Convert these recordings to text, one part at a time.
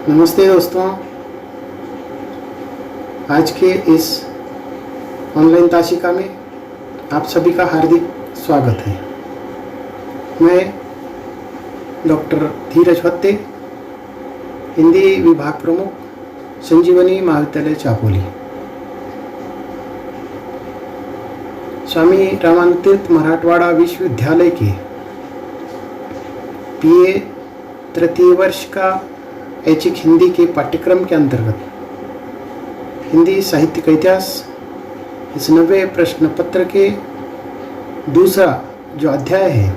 नमस्ते दोस्तों। आज के इस ऑनलाइन ताशिका में आप सभी का हार्दिक स्वागत है। मैं डॉक्टर धीरज हत्ते, हिंदी विभाग प्रमुख, संजीवनी महाविद्यालय चापोली। स्वामी रामानुतीर्थ मराठवाड़ा विश्वविद्यालय के बीए तृतीय वर्ष का ऐच्छिक हिंदी के पाठ्यक्रम के अंतर्गत हिंदी साहित्य का इतिहास इस 90 प्रश्न पत्र के दूसरा जो अध्याय है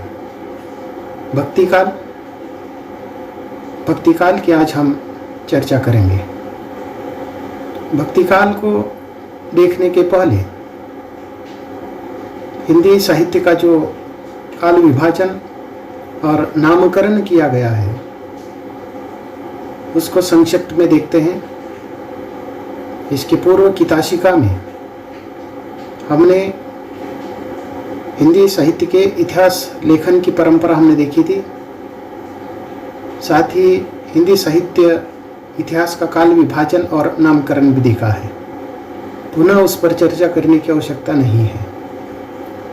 भक्तिकाल की आज हम चर्चा करेंगे। भक्तिकाल को देखने के पहले हिंदी साहित्य का जो काल विभाजन और नामकरण किया गया है उसको संक्षिप्त में देखते हैं। इसके पूर्व की ताशिका में हमने हिंदी साहित्य के इतिहास लेखन की परंपरा हमने देखी थी, साथ ही हिंदी साहित्य इतिहास का काल विभाजन और नामकरण भी देखा है। पुनः उस पर चर्चा करने की आवश्यकता नहीं है,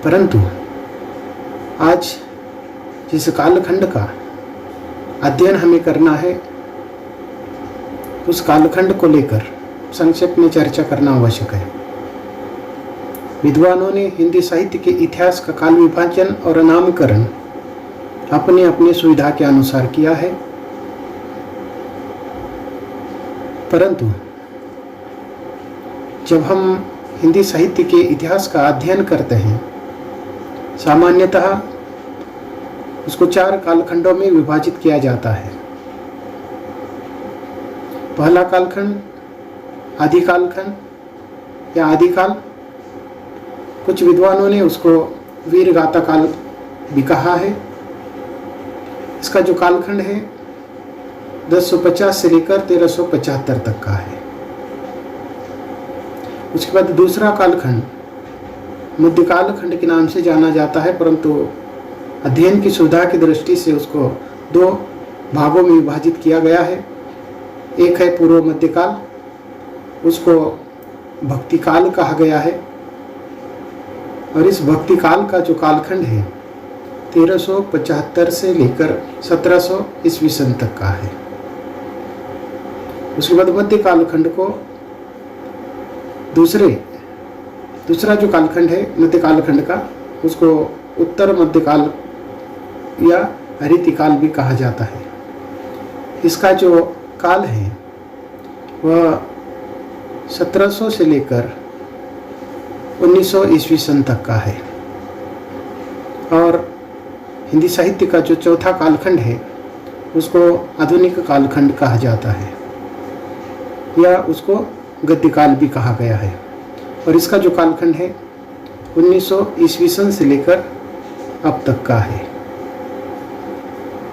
परंतु आज जिस कालखंड का अध्ययन हमें करना है उस कालखंड को लेकर संक्षेप में चर्चा करना आवश्यक है। विद्वानों ने हिंदी साहित्य के इतिहास का काल विभाजन और नामकरण अपने अपने सुविधा के अनुसार किया है, परंतु जब हम हिंदी साहित्य के इतिहास का अध्ययन करते हैं सामान्यतः उसको 4 कालखंडों में विभाजित किया जाता है। पहला कालखंड आदिकालखंड या आदिकाल, कुछ विद्वानों ने उसको वीरगाथा काल भी कहा है। इसका जो कालखंड है 1050 से लेकर 1375 तक का है। उसके बाद दूसरा कालखंड मध्यकालखंड के नाम से जाना जाता है, परंतु अध्ययन की सुविधा की दृष्टि से उसको 2 भागों में विभाजित किया गया है। एक है पूर्व मध्यकाल, उसको भक्तिकाल कहा गया है, और इस भक्तिकाल का जो कालखंड है 1375 से लेकर 1700 ईस्वी सन तक का है। उसके बाद मध्य कालखंड को दूसरा जो कालखंड है मध्य कालखंड का उसको उत्तर मध्यकाल या हरितिकाल भी कहा जाता है। इसका जो काल है वह 1700 से लेकर 1900 ईस्वी सन तक का है। और हिंदी साहित्य का जो चौथा कालखंड है उसको आधुनिक कालखंड कहा जाता है, या उसको गद्यकाल भी कहा गया है, और इसका जो कालखंड है 1900 ईस्वी सन से लेकर अब तक का है।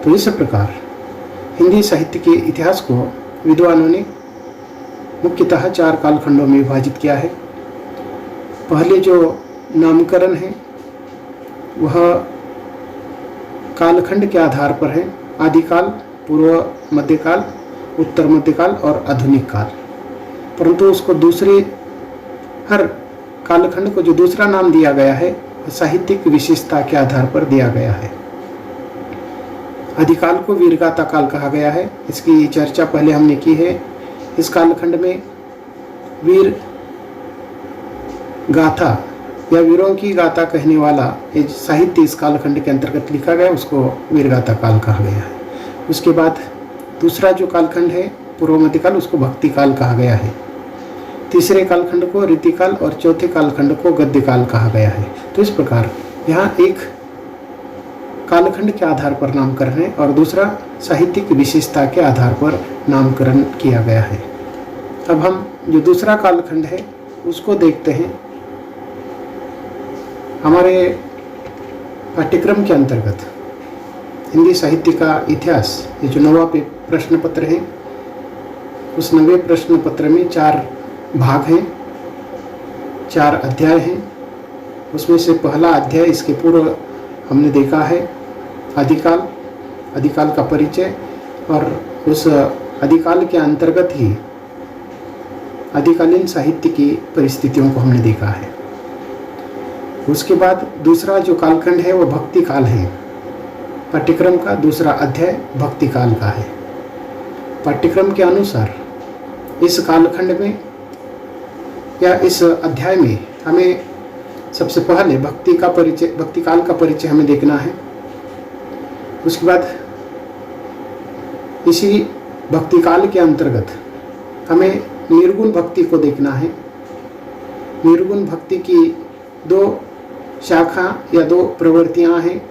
तो इस प्रकार हिंदी साहित्य के इतिहास को विद्वानों ने मुख्यतः 4 कालखंडों में विभाजित किया है। पहले जो नामकरण है वह कालखंड के आधार पर है, आदिकाल, पूर्व मध्यकाल, उत्तर मध्यकाल और आधुनिक काल। परंतु उसको हर कालखंड को जो दूसरा नाम दिया गया है साहित्यिक विशेषता के आधार पर दिया गया है। आदिकाल को वीरगाथा काल कहा गया है, इसकी चर्चा पहले हमने की है। इस कालखंड में वीर गाथा या वीरों की गाथा कहने वाला साहित्य इस कालखंड के अंतर्गत लिखा गया, उसको वीरगाथा काल कहा गया है। उसके बाद दूसरा जो कालखंड है पूर्व मध्यकाल, उसको भक्तिकाल कहा गया है। तीसरे कालखंड को रीतिकाल और चौथे कालखंड को गद्यकाल कहा गया है। तो इस प्रकार यहाँ एक कालखंड के आधार पर नामकरण है और दूसरा साहित्यिक विशेषता के आधार पर नामकरण किया गया है। अब हम जो दूसरा कालखंड है उसको देखते हैं। हमारे पाठ्यक्रम के अंतर्गत हिंदी साहित्य का इतिहास ये जो 9वां प्रश्न पत्र है, उस 9वें प्रश्न पत्र में 4 भाग हैं, 4 अध्याय हैं। उसमें से पहला अध्याय इसके पूर्व हमने देखा है आदिकाल का परिचय, और उस आदिकाल के अंतर्गत ही आदिकालीन साहित्य की परिस्थितियों को हमने देखा है। उसके बाद दूसरा जो कालखंड है वो भक्ति काल है। पाठ्यक्रम का दूसरा अध्याय भक्ति काल का है। पाठ्यक्रम के अनुसार इस कालखंड में या इस अध्याय में हमें सबसे पहले भक्ति काल का परिचय हमें देखना है। उसके बाद इसी भक्ति काल के अंतर्गत हमें निर्गुण भक्ति को देखना है। निर्गुण भक्ति की दो शाखा या दो प्रवृत्तियां हैं,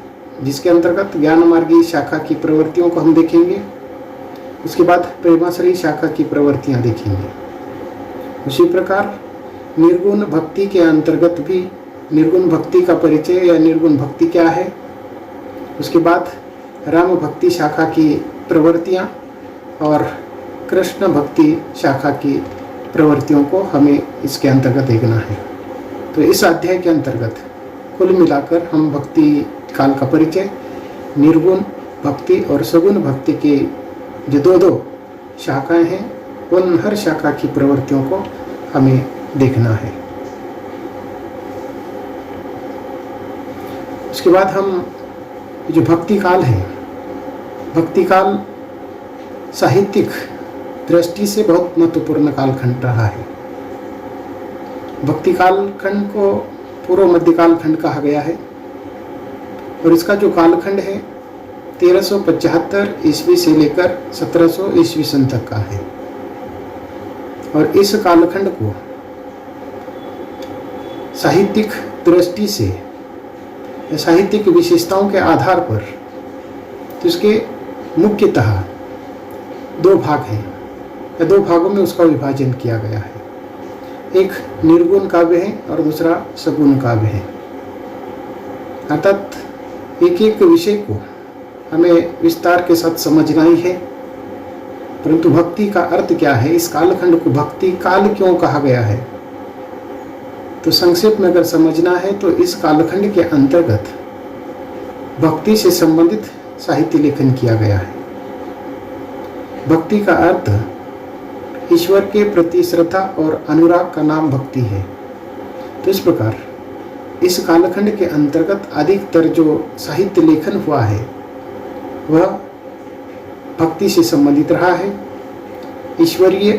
जिसके अंतर्गत ज्ञान मार्गी शाखा की प्रवृत्तियों को हम देखेंगे। उसके बाद प्रेमाश्रयी शाखा की प्रवृत्तियां देखेंगे। उसी प्रकार निर्गुण भक्ति के अंतर्गत भी निर्गुण भक्ति का परिचय या निर्गुण भक्ति क्या है, उसके बाद राम भक्ति शाखा की प्रवृत्तियां और कृष्ण भक्ति शाखा की प्रवृत्तियों को हमें इसके अंतर्गत देखना है। तो इस अध्याय के अंतर्गत कुल मिलाकर हम भक्ति काल का परिचय, निर्गुण भक्ति और सगुण भक्ति की जो दो शाखाएं हैं, उन हर शाखा की प्रवृत्तियों को हमें देखना है। उसके बाद हम जो भक्ति काल है, भक्ति काल साहित्यिक दृष्टि से बहुत महत्वपूर्ण कालखंड रहा है। भक्ति कालखंड को पूर्व मध्य कालखंड कहा गया है और इसका जो कालखंड है 1375 ईस्वी से लेकर 1700 ईस्वी सन तक का है। और इस कालखंड को साहित्यिक दृष्टि से या साहित्यिक विशेषताओं के आधार पर तो इसके मुख्यतः दो भाग हैं या दो भागों में उसका विभाजन किया गया है। एक निर्गुण काव्य है और दूसरा सगुण काव्य है। अर्थात एक एक विषय को हमें विस्तार के साथ समझना ही है। परंतु भक्ति का अर्थ क्या है, इस कालखंड को भक्ति काल क्यों कहा गया है, तो संक्षेप में अगर समझना है तो इस कालखंड के अंतर्गत भक्ति से संबंधित साहित्य लेखन किया गया है। भक्ति का अर्थ ईश्वर के प्रति श्रद्धा और अनुराग का नाम भक्ति है। तो इस प्रकार इस कालखंड के अंतर्गत अधिकतर जो साहित्य लेखन हुआ है वह भक्ति से संबंधित रहा है। ईश्वरीय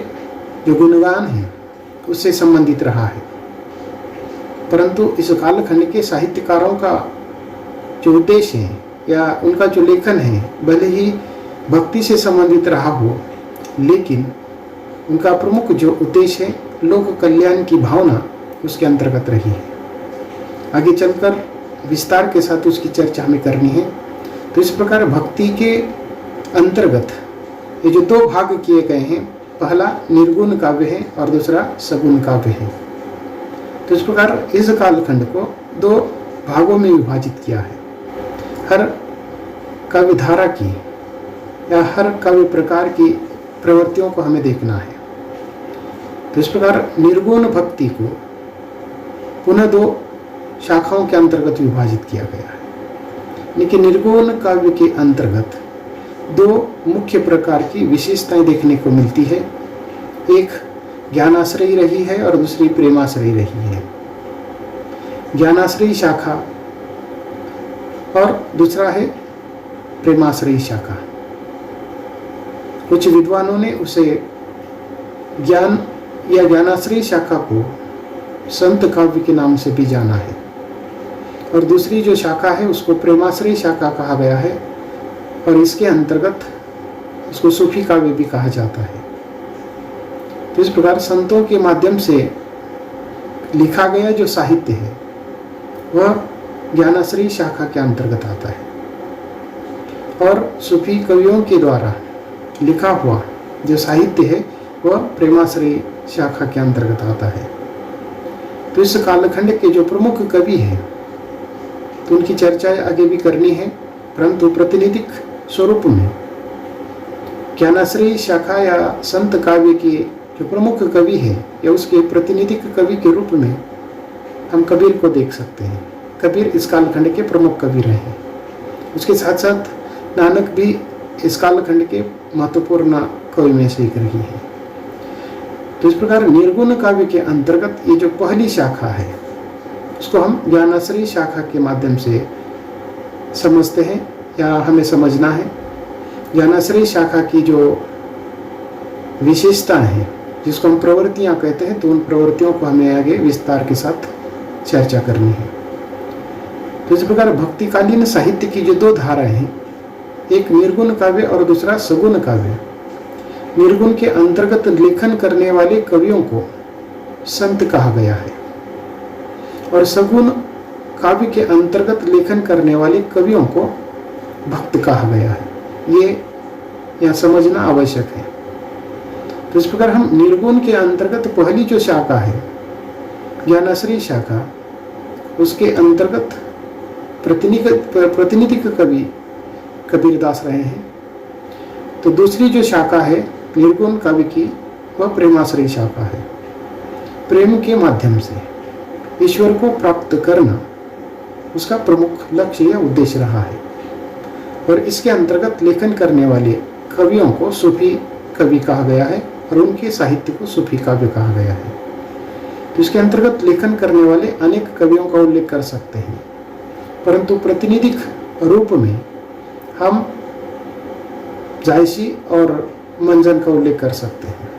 जो गुणगान है उससे संबंधित रहा है। परंतु इस कालखंड के साहित्यकारों का जो उद्देश्य है या उनका जो लेखन है, भले ही भक्ति से संबंधित रहा हो, लेकिन उनका प्रमुख जो उद्देश्य है लोक कल्याण की भावना उसके अंतर्गत रही है। आगे चलकर विस्तार के साथ उसकी चर्चा हमें करनी है। तो इस प्रकार भक्ति के अंतर्गत ये जो दो भाग किए गए हैं, पहला निर्गुण काव्य है और दूसरा सगुण काव्य है। तो इस प्रकार इस कालखंड को दो भागों में विभाजित किया है। हर काव्य धारा की या हर काव्य प्रकार की प्रवृत्तियों को हमें देखना है। तो इस प्रकार निर्गुण भक्ति को पुनः दो शाखाओं के अंतर्गत विभाजित किया गया है। लेकिन निर्गुण काव्य के अंतर्गत दो मुख्य प्रकार की विशेषताएं देखने को मिलती है। एक ज्ञानाश्रयी रही है और दूसरी प्रेमाश्रयी रही है। ज्ञानाश्रयी शाखा और दूसरा है प्रेमाश्रयी शाखा। कुछ विद्वानों ने उसे ज्ञान या ज्ञानाश्रयी शाखा को संत काव्य के नाम से भी जाना है और दूसरी जो शाखा है उसको प्रेमाश्रयी शाखा कहा गया है और इसके अंतर्गत उसको सूफी काव्य भी कहा जाता है। तो इस प्रकार संतों के माध्यम से लिखा गया जो साहित्य है वह ज्ञानाश्रयी शाखा के अंतर्गत आता है और सूफी कवियों के द्वारा लिखा हुआ जो साहित्य है वह प्रेमाश्रयी शाखा के अंतर्गत आता है। तो इस कालखंड के जो प्रमुख कवि हैं तो उनकी चर्चा आगे भी करनी है, परंतु प्रातिनिधिक स्वरूप में ज्ञानाश्रयी शाखा या संत काव्य के जो प्रमुख कवि है या उसके प्रातिनिधिक कवि के रूप में हम कबीर को देख सकते हैं। कबीर इस कालखंड के प्रमुख कवि रहे। उसके साथ साथ नानक भी इस कालखंड के महत्वपूर्ण कवि में से एक रही है। तो इस प्रकार निर्गुण काव्य के अंतर्गत ये जो पहली शाखा है उसको हम ज्ञानाश्रयी शाखा के माध्यम से समझते हैं या हमें समझना है। ज्ञानाश्रयी शाखा की जो विशेषता है जिसको हम प्रवृत्तियां कहते हैं, तो उन प्रवृत्तियों को हमें आगे विस्तार के साथ चर्चा करनी है। तो इस प्रकार भक्तिकालीन साहित्य की जो दो धाराएं हैं, एक निर्गुण काव्य और दूसरा सगुण काव्य। निर्गुण के अंतर्गत लेखन करने वाले कवियों को संत कहा गया है और सगुण काव्य के अंतर्गत लेखन करने वाले कवियों को भक्त कहा गया है। ये यहाँ समझना आवश्यक है। तो इस प्रकार हम निर्गुण के अंतर्गत पहली जो शाखा है ज्ञानाश्रयी शाखा, उसके अंतर्गत प्रतिनिधिक कवि कबीरदास रहे हैं। तो दूसरी जो शाखा है निर्गुण काव्य की, वह प्रेमाश्रयी शाखा है। प्रेम के माध्यम से ईश्वर को प्राप्त करना उसका प्रमुख लक्ष्य या उद्देश्य रहा है और इसके अंतर्गत लेखन करने वाले कवियों को सूफी कवि कहा गया है और उनके साहित्य को सूफी काव्य कहा गया है। तो इसके अंतर्गत लेखन करने वाले अनेक कवियों का उल्लेख कर सकते हैं, परंतु प्रतिनिधिक रूप में हम जायसी और मंजन का उल्लेख कर सकते हैं।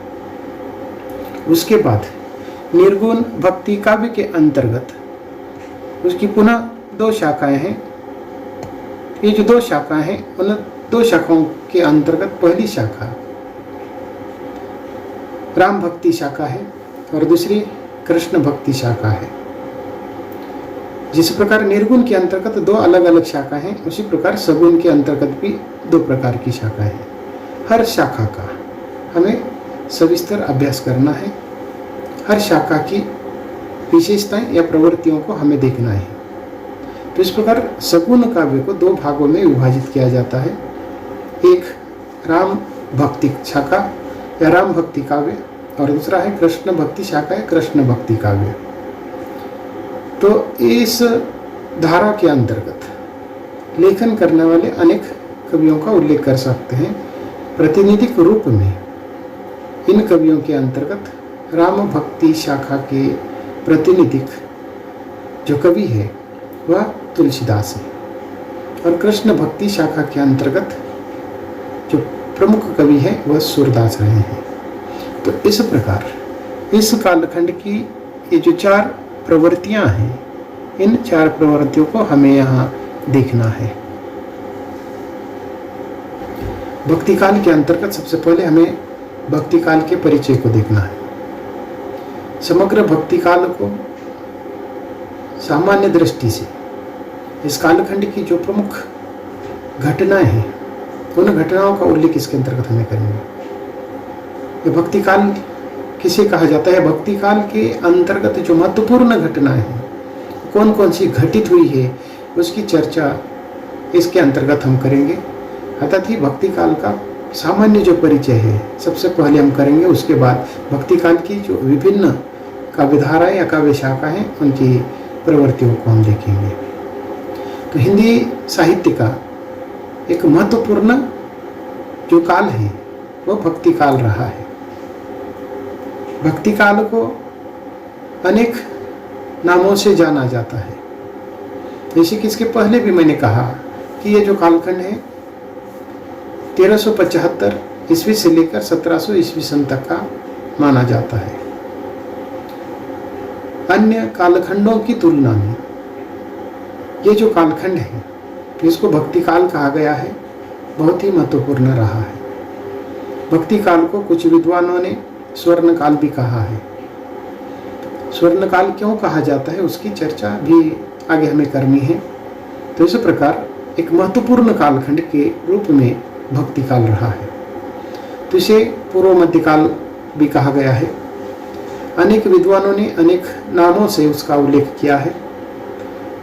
उसके बाद निर्गुण भक्ति काव्य के अंतर्गत उसकी पुनः दो शाखाएं हैं। ये जो दो शाखाएं हैं उन दो शाखाओं के अंतर्गत पहली शाखा राम भक्ति शाखा है और दूसरी कृष्ण भक्ति शाखा है। जिस प्रकार निर्गुण के अंतर्गत दो अलग अलग शाखा हैं, उसी प्रकार सगुण के अंतर्गत भी दो प्रकार की शाखा है। हर शाखा का हमें सविस्तर अभ्यास करना है। हर शाखा की विशेषताएं या प्रवृत्तियों को हमें देखना है। तो इस प्रकार सगुण काव्य को दो भागों में विभाजित किया जाता है। एक राम भक्ति शाखा या राम भक्ति काव्य और दूसरा है कृष्ण भक्ति शाखा या कृष्ण भक्ति काव्य। तो इस धारा के अंतर्गत लेखन करने वाले अनेक कवियों का उल्लेख कर सकते हैं। प्रतिनिधिक रूप में इन कवियों के अंतर्गत राम भक्ति शाखा के प्रतिनिधिक जो कवि है वह तुलसीदास है और कृष्ण भक्ति शाखा के अंतर्गत जो प्रमुख कवि है वह सूरदास रहे हैं। तो इस प्रकार इस कालखंड की ये जो चार प्रवृत्तियां हैं, इन चार प्रवृत्तियों को हमें यहाँ देखना है। भक्ति काल के अंतर्गत सबसे पहले हमें भक्ति काल के परिचय को देखना है। समग्र भक्ति काल को सामान्य दृष्टि से इस कालखंड की जो प्रमुख घटनाएं हैं, उन घटनाओं का उल्लेख इसके अंतर्गत हमें करेंगे। ये भक्ति काल किसे कहा जाता है? भक्ति काल के अंतर्गत जो महत्वपूर्ण घटनाएं हैं, कौन कौन सी घटित हुई है, उसकी चर्चा इसके अंतर्गत हम करेंगे। अर्थात ही भक्ति काल का सामान्य जो परिचय है सबसे पहले हम करेंगे। उसके बाद भक्ति काल की जो विभिन्न काव्यधाराएं या काव्य शाखा हैं, उनकी प्रवृत्तियों को हम देखेंगे। तो हिंदी साहित्य का एक महत्वपूर्ण जो काल है वो भक्ति काल रहा है। भक्ति काल को अनेक नामों से जाना जाता है। जैसे कि इसके पहले भी मैंने कहा कि ये जो कालखंड है 1375 ईस्वी से लेकर 1700 ईस्वी सन तक का माना जाता है। अन्य कालखंडों की तुलना में ये जो कालखंड है जिसको भक्ति काल कहा गया है, बहुत ही महत्वपूर्ण रहा है। भक्ति काल को कुछ विद्वानों ने स्वर्ण काल भी कहा है। स्वर्ण काल क्यों कहा जाता है उसकी चर्चा भी आगे हमें करनी है। तो इस प्रकार एक महत्वपूर्ण कालखंड के रूप में भक्ति काल रहा है। तो इसे पूर्व मध्य काल भी कहा गया है। अनेक विद्वानों ने अनेक नामों से उसका उल्लेख किया है।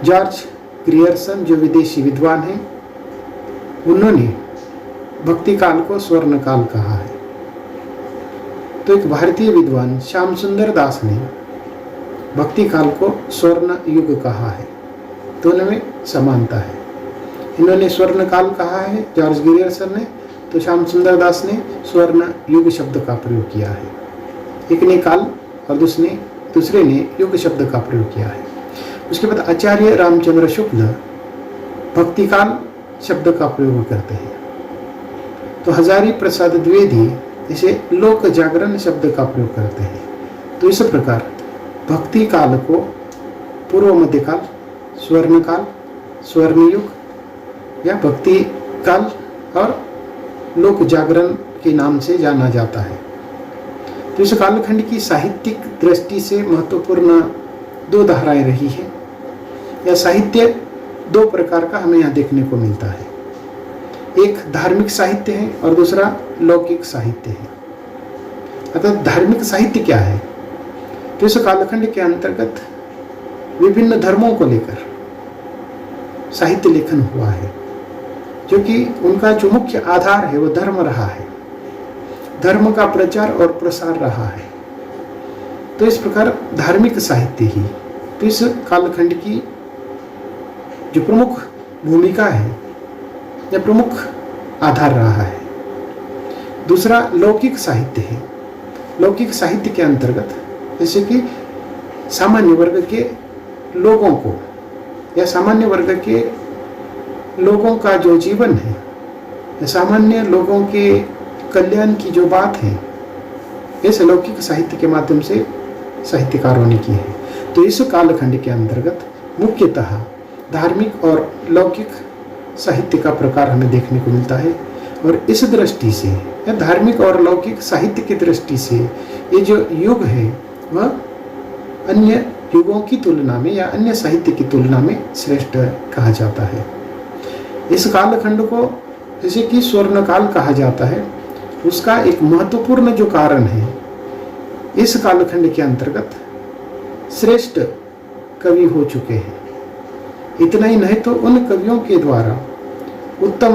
जॉर्ज ग्रियर्सन जो विदेशी विद्वान हैं, उन्होंने भक्ति काल को स्वर्ण काल कहा है। तो एक भारतीय विद्वान श्याम सुंदर दास ने भक्ति काल को स्वर्ण युग कहा है। दोनों में समानता है। इन्होंने स्वर्ण काल कहा है जॉर्ज ग्रियर्सन ने, तो श्याम सुंदर दास ने स्वर्ण युग शब्द का प्रयोग किया है। एक ने काल और दूसरे ने युग शब्द का प्रयोग किया है। उसके बाद आचार्य रामचंद्र शुक्ल भक्ति काल शब्द का प्रयोग करते हैं। तो हजारी प्रसाद द्विवेदी इसे लोक जागरण शब्द का प्रयोग करते हैं। तो इस प्रकार भक्ति काल को पूर्व मध्य काल, स्वर्ण काल, स्वर्ण युग या भक्ति काल और लोक जागरण के नाम से जाना जाता है। तो इस कालखंड की साहित्यिक दृष्टि से महत्वपूर्ण दो धाराएं रही है। यह साहित्य दो प्रकार का हमें यहाँ देखने को मिलता है। एक धार्मिक साहित्य है और दूसरा लौकिक साहित्य है। अतः धार्मिक साहित्य क्या है? तो इस कालखंड के अंतर्गत विभिन्न धर्मों को लेकर साहित्य लेखन हुआ है, जो कि उनका जो मुख्य आधार है वो धर्म रहा है, धर्म का प्रचार और प्रसार रहा है। तो इस प्रकार धार्मिक साहित्य ही तो इस कालखंड की जो प्रमुख भूमिका है या प्रमुख आधार रहा है। दूसरा लौकिक साहित्य है। लौकिक साहित्य के अंतर्गत जैसे कि सामान्य वर्ग के लोगों को या सामान्य वर्ग के लोगों का जो जीवन है या सामान्य लोगों के कल्याण की जो बात है, इस लौकिक साहित्य के माध्यम से साहित्यकारों ने की है। तो इस कालखंड के अंतर्गत मुख्यतः धार्मिक और लौकिक साहित्य का प्रकार हमें देखने को मिलता है। और इस दृष्टि से या धार्मिक और लौकिक साहित्य की दृष्टि से ये जो युग है वह अन्य युगों की तुलना में या अन्य साहित्य की तुलना में श्रेष्ठ कहा जाता है। इस कालखंड को जैसे कि स्वर्ण काल कहा जाता है, उसका एक महत्वपूर्ण जो कारण है, इस कालखंड के अंतर्गत श्रेष्ठ कवि हो चुके हैं। इतना ही नहीं तो उन कवियों के द्वारा उत्तम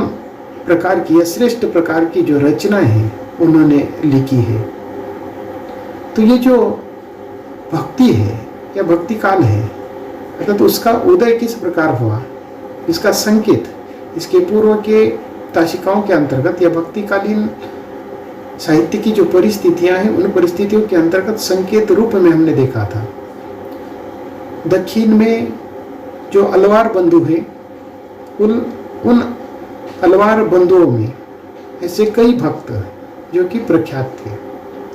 प्रकार की या श्रेष्ठ प्रकार की जो रचनाएं हैं उन्होंने लिखी है। तो ये जो भक्ति है या भक्ति काल है, अर्थात उसका उदय किस प्रकार हुआ, इसका संकेत इसके पूर्व के ताशिकाओं के अंतर्गत या भक्तिकालीन साहित्य की जो परिस्थितियां हैं उन परिस्थितियों के अंतर्गत संकेत रूप में हमने देखा था। दक्षिण में जो अलवार बंधु हैं, उन अलवार बंधुओं में ऐसे कई भक्त जो कि प्रख्यात थे,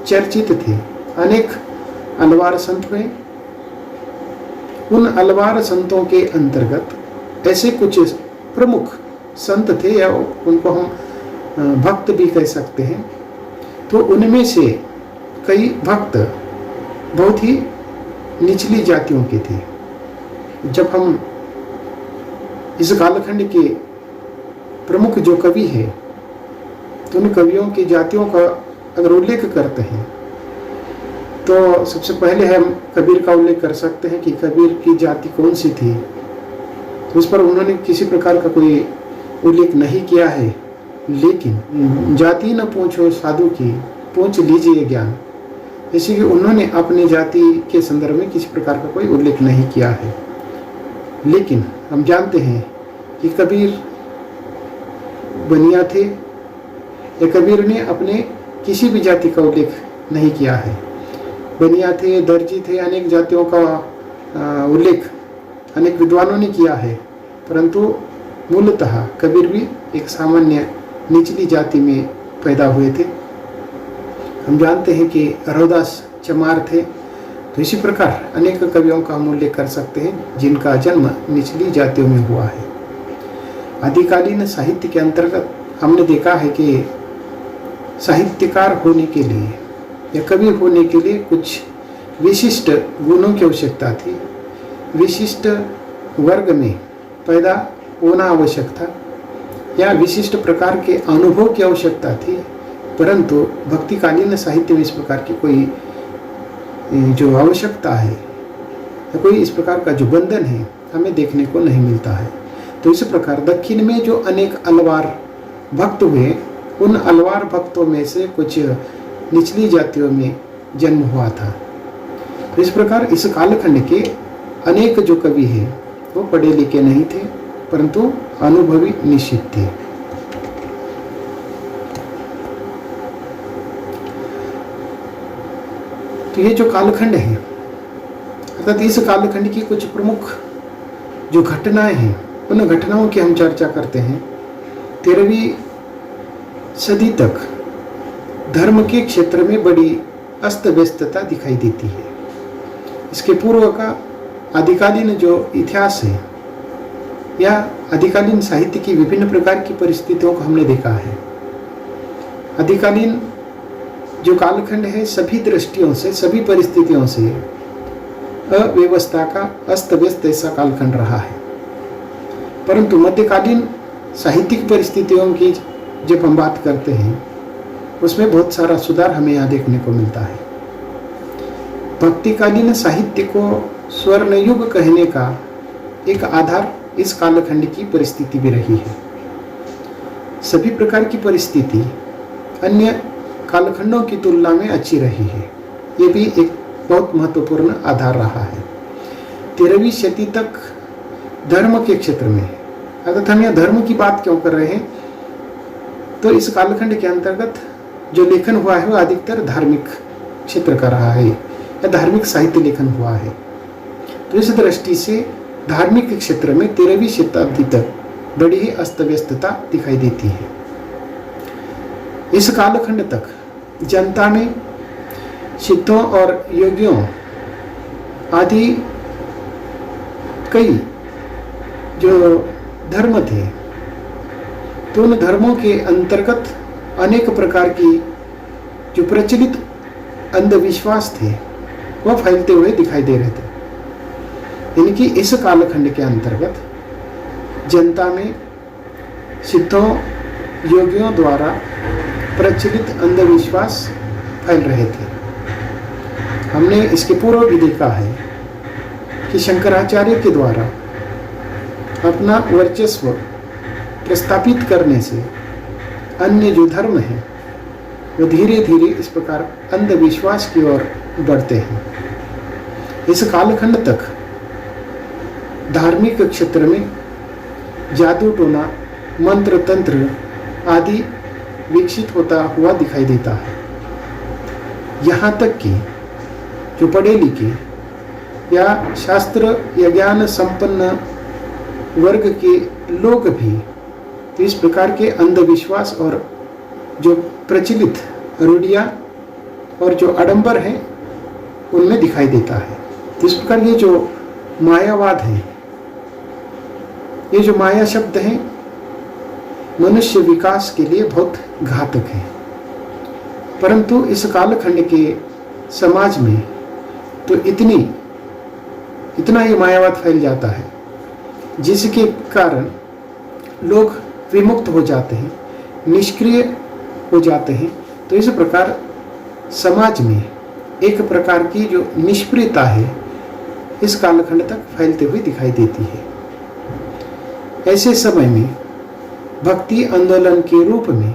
चर्चित थे, अनेक अलवार संत हुए। उन अलवार संतों के अंतर्गत ऐसे कुछ प्रमुख संत थे या उनको हम भक्त भी कह सकते हैं। तो उनमें से कई भक्त बहुत ही निचली जातियों के थे। जब हम इस कालखंड के प्रमुख जो कवि है तो उन कवियों की जातियों का अगर उल्लेख करते हैं तो सबसे पहले हम कबीर का उल्लेख कर सकते हैं कि कबीर की जाति कौन सी थी। तो उस पर उन्होंने किसी प्रकार का कोई उल्लेख नहीं किया है, लेकिन जाति न पूछो साधु की, पूछ लीजिए ज्ञान, जैसे कि उन्होंने अपने जाति के संदर्भ में किसी प्रकार का कोई उल्लेख नहीं किया है। लेकिन हम जानते हैं कि कबीर बनिया थे या कबीर ने अपने किसी भी जाति का उल्लेख नहीं किया है। बनिया थे, दर्जी थे, अनेक जातियों का उल्लेख अनेक विद्वानों ने किया है, परंतु मूलतः कबीर भी एक सामान्य निचली जाति में पैदा हुए थे। हम जानते हैं कि रविदास चमार थे। तो इसी प्रकार अनेक कवियों का हम उल्लेख कर सकते हैं जिनका जन्म निचली जातियों में हुआ है। आदिकालीन साहित्य के अंतर्गत हमने देखा है कि साहित्यकार होने के लिए या कवि होने के लिए कुछ विशिष्ट गुणों की आवश्यकता थी, विशिष्ट वर्ग में पैदा होना आवश्यक था या विशिष्ट प्रकार के अनुभव की आवश्यकता थी। परंतु भक्तिकालीन साहित्य में इस प्रकार की कोई जो आवश्यकता है या कोई इस प्रकार का जो बंधन है हमें देखने को नहीं मिलता है। तो इस प्रकार दक्षिण में जो अनेक अलवार भक्त हुए, उन अलवार भक्तों में से कुछ निचली जातियों में जन्म हुआ था। तो इस प्रकार इस कालखंड के अनेक जो कवि हैं वो पढ़े लिखे नहीं थे, परंतु अनुभवी निश्चित थे। तो ये जो कालखंड है, अर्थात इस कालखंड की कुछ प्रमुख जो घटनाएं हैं, उन घटनाओं की हम चर्चा करते हैं। 13वीं सदी तक धर्म के क्षेत्र में बड़ी अस्त व्यस्तता दिखाई देती है। इसके पूर्व का आदिकालीन जो इतिहास है या आदिकालीन साहित्य की विभिन्न प्रकार की परिस्थितियों को हमने देखा है। आदिकालीन जो कालखंड है सभी दृष्टियों से, सभी परिस्थितियों से अव्यवस्था का अस्त व्यस्त ऐसा कालखंड रहा है। परंतु मध्यकालीन साहित्यिक परिस्थितियों की जब हम बात करते हैं, उसमें बहुत सारा सुधार हमें यहाँ देखने को मिलता है। भक्तिकालीन साहित्य को स्वर्ण युग कहने का एक आधार इस कालखंड की परिस्थिति भी रही है। सभी प्रकार की परिस्थिति अन्य कालखंडों की तुलना में अच्छी रही है। ये भी एक बहुत महत्वपूर्ण आधार रहा है। 13वीं शती तक धर्म के क्षेत्र में, अर्थात हम यहाँ धर्म की बात क्यों कर रहे हैं, तो इस कालखंड के अंतर्गत जो लेखन हुआ है वह अधिकतर धार्मिक क्षेत्र का रहा है या धार्मिक साहित्य लेखन हुआ है। तो इस दृष्टि से धार्मिक क्षेत्र में 13वीं शताब्दी तक बड़ी ही अस्त व्यस्तता दिखाई देती है। इस कालखंड तक जनता में सिद्धों और योगियों आदि कई जो धर्म थे, तो उन धर्मों के अंतर्गत अनेक प्रकार की जो प्रचलित अंधविश्वास थे वह फैलते हुए दिखाई दे रहे थे। यानी कि इस कालखंड के अंतर्गत जनता में सिद्धों योगियों द्वारा प्रचलित अंधविश्वास फैल रहे थे। हमने इसके पूर्व भी देखा है कि शंकराचार्य के द्वारा अपना वर्चस्व प्रस्थापित करने से अन्य जो धर्म है वो धीरे धीरे इस प्रकार अंधविश्वास की ओर बढ़ते हैं। इस कालखंड तक धार्मिक क्षेत्र में जादू टोना, मंत्र तंत्र आदि विकसित होता हुआ दिखाई देता है। यहाँ तक कि जो पढ़े लिखे या शास्त्र या ज्ञान संपन्न वर्ग के लोग भी इस प्रकार के अंधविश्वास और जो प्रचलित रूढ़ियाँ और जो आडंबर हैं उनमें दिखाई देता है। इस प्रकार ये जो मायावाद है, ये जो माया शब्द है मनुष्य विकास के लिए बहुत घातक है। परंतु इस कालखंड के समाज में तो इतना ये मायावाद फैल जाता है जिसके कारण लोग विमुक्त हो जाते हैं, निष्क्रिय हो जाते हैं। तो इस प्रकार समाज में एक प्रकार की जो निष्क्रियता है इस कालखंड तक फैलते हुए दिखाई देती है। ऐसे समय में भक्ति आंदोलन के रूप में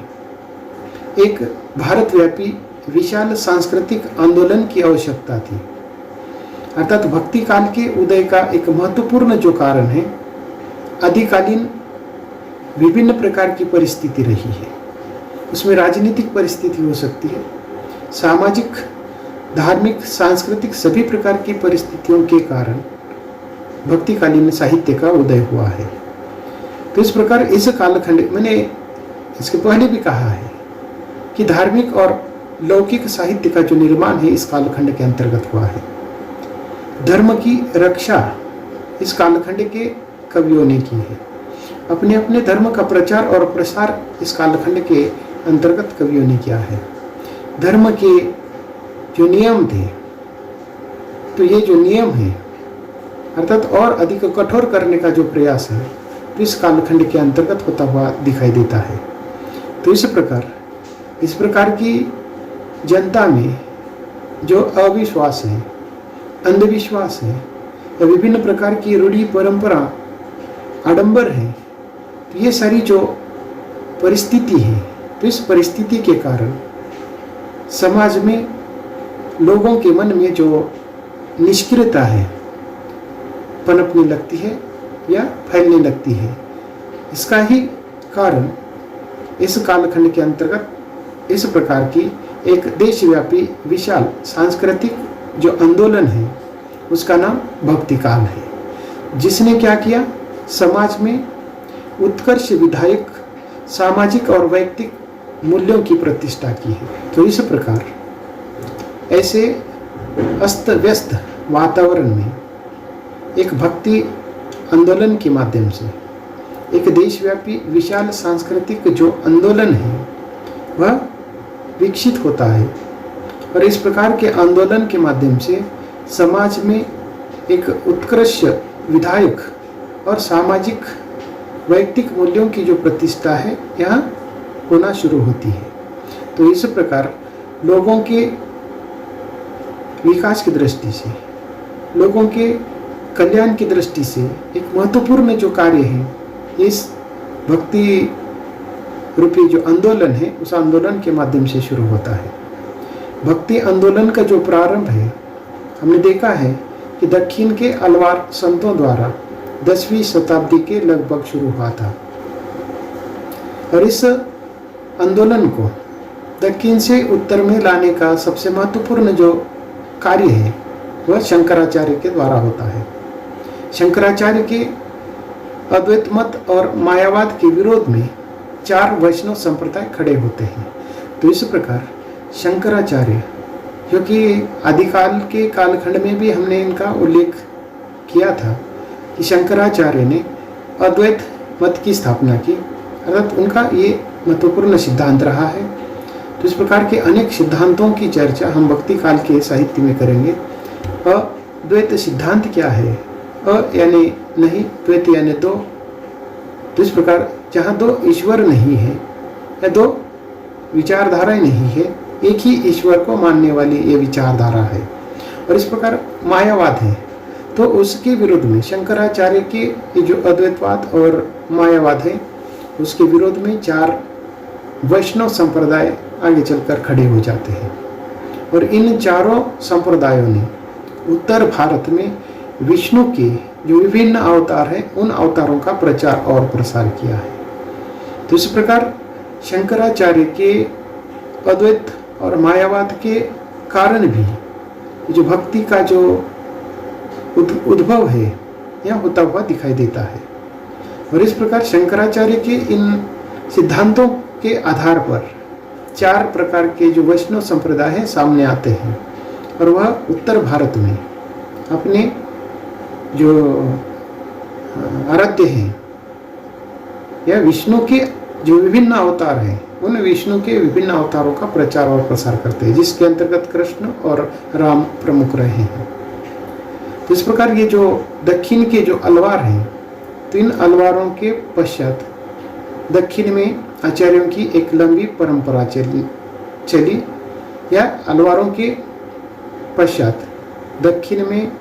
एक भारतव्यापी विशाल सांस्कृतिक आंदोलन की आवश्यकता थी। अर्थात भक्ति काल के उदय का एक महत्वपूर्ण जो कारण है, आदिकालीन विभिन्न प्रकार की परिस्थिति रही है। उसमें राजनीतिक परिस्थिति हो सकती है, सामाजिक, धार्मिक, सांस्कृतिक सभी प्रकार की परिस्थितियों के कारण भक्तिकालीन साहित्य का उदय हुआ है। तो इस प्रकार इस कालखंड, मैंने इसके पहले भी कहा है कि धार्मिक और लौकिक साहित्य का जो निर्माण है इस कालखंड के अंतर्गत हुआ है। धर्म की रक्षा इस कालखंड के कवियों ने की है। अपने अपने धर्म का प्रचार और प्रसार इस कालखंड के अंतर्गत कवियों ने किया है। धर्म के जो नियम थे, तो ये जो नियम है अर्थात और अधिक कठोर करने का जो प्रयास है तो इस कालखंड के अंतर्गत होता हुआ दिखाई देता है। तो इस प्रकार की जनता में जो अविश्वास है, अंधविश्वास है या विभिन्न प्रकार की रूढ़ी परंपरा आडंबर है, तो ये सारी जो परिस्थिति है, तो इस परिस्थिति के कारण समाज में लोगों के मन में जो निष्क्रियता है पनपने लगती है या फैलने लगती है। इसका ही कारण इस कालखंड के अंतर्गत इस प्रकार की एक देशव्यापी विशाल सांस्कृतिक जो आंदोलन है उसका नाम भक्ति काल है, जिसने क्या किया, समाज में उत्कर्ष विधायक सामाजिक और वैयक्तिक मूल्यों की प्रतिष्ठा की है। तो इस प्रकार ऐसे अस्त व्यस्त वातावरण में एक भक्ति आंदोलन के माध्यम से एक देशव्यापी विशाल सांस्कृतिक जो आंदोलन है वह विकसित होता है। और इस प्रकार के आंदोलन के माध्यम से समाज में एक उत्कृष्ट विधायक और सामाजिक वैयक्तिक मूल्यों की जो प्रतिष्ठा है यहाँ होना शुरू होती है। तो इस प्रकार लोगों के विकास की दृष्टि से, लोगों के कल्याण की दृष्टि से एक महत्वपूर्ण जो कार्य है, इस भक्ति रूपी जो आंदोलन है उस आंदोलन के माध्यम से शुरू होता है। भक्ति आंदोलन का जो प्रारंभ है हमने देखा है कि दक्षिण के अलवार संतों द्वारा 10वीं शताब्दी के लगभग शुरू हुआ था। और इस आंदोलन को दक्षिण से उत्तर में लाने का सबसे महत्वपूर्ण जो कार्य है वह शंकराचार्य के द्वारा होता है। शंकराचार्य के अद्वैत मत और मायावाद के विरोध में 4 वैष्णव संप्रदाय खड़े होते हैं। तो इस प्रकार शंकराचार्य, क्योंकि आदिकाल के कालखंड में भी हमने इनका उल्लेख किया था कि शंकराचार्य ने अद्वैत मत की स्थापना की, अर्थात उनका ये महत्वपूर्ण सिद्धांत रहा है। तो इस प्रकार के अनेक सिद्धांतों की चर्चा हम भक्ति काल के साहित्य में करेंगे। अद्वैत सिद्धांत क्या है? अ यानी नहीं, द्वैत यानी दो। तो इस प्रकार जहाँ 2 ईश्वर नहीं है या 2 विचारधाराएं नहीं है, एक ही ईश्वर को मानने वाली ये विचारधारा है। और इस प्रकार मायावाद है, तो उसके विरोध में शंकराचार्य के ये जो अद्वैतवाद और मायावाद है उसके विरोध में 4 वैष्णव संप्रदाय आगे चलकर खड़े हो जाते हैं। और इन चारों संप्रदायों ने उत्तर भारत में विष्णु के जो विभिन्न अवतार हैं उन अवतारों का प्रचार और प्रसार किया है। तो इस प्रकार शंकराचार्य के अद्वैत और मायावाद के कारण भी जो भक्ति का जो उद्भव है यह होता हुआ दिखाई देता है। और इस प्रकार शंकराचार्य के इन सिद्धांतों के आधार पर 4 प्रकार के जो वैष्णव संप्रदाय हैं सामने आते हैं। और वह उत्तर भारत में अपने जो आराध्य हैं या विष्णु के जो विभिन्न अवतार हैं उन विष्णु के विभिन्न अवतारों का प्रचार और प्रसार करते हैं, जिसके अंतर्गत कृष्ण और राम प्रमुख रहे हैं। तो इस प्रकार ये जो दक्षिण के जो अलवार हैं, तो इन अलवारों के पश्चात दक्षिण में आचार्यों की एक लंबी परंपरा चली या अलवारों के पश्चात दक्षिण में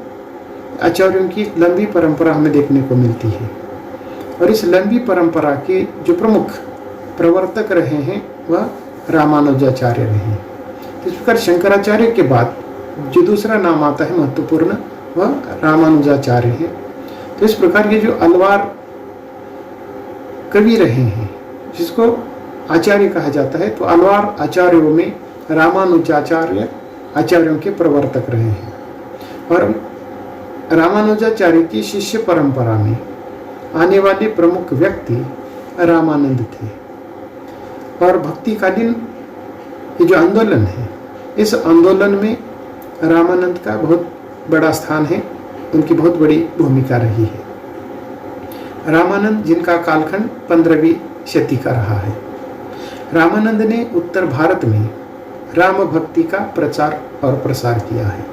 आचार्यों की एक लंबी परंपरा हमें देखने को मिलती है। और इस लंबी परंपरा के जो प्रमुख प्रवर्तक रहे हैं वह रामानुजाचार्य रहे हैं। इस प्रकार शंकराचार्य के बाद जो दूसरा नाम आता है महत्वपूर्ण वह रामानुजाचार्य है। तो इस प्रकार ये जो अलवार कवि रहे हैं जिसको आचार्य कहा जाता है, तो अलवार आचार्यों में रामानुजाचार्य आचार्यों के प्रवर्तक रहे हैं। और रामानुजाचार्य की शिष्य परंपरा में आने वाले प्रमुख व्यक्ति रामानंद थे। और भक्तिकालीन ये जो आंदोलन है, इस आंदोलन में रामानंद का बहुत बड़ा स्थान है, उनकी बहुत बड़ी भूमिका रही है। रामानंद जिनका कालखंड 15वीं शती का रहा है। रामानंद ने उत्तर भारत में राम भक्ति का प्रचार और प्रसार किया है।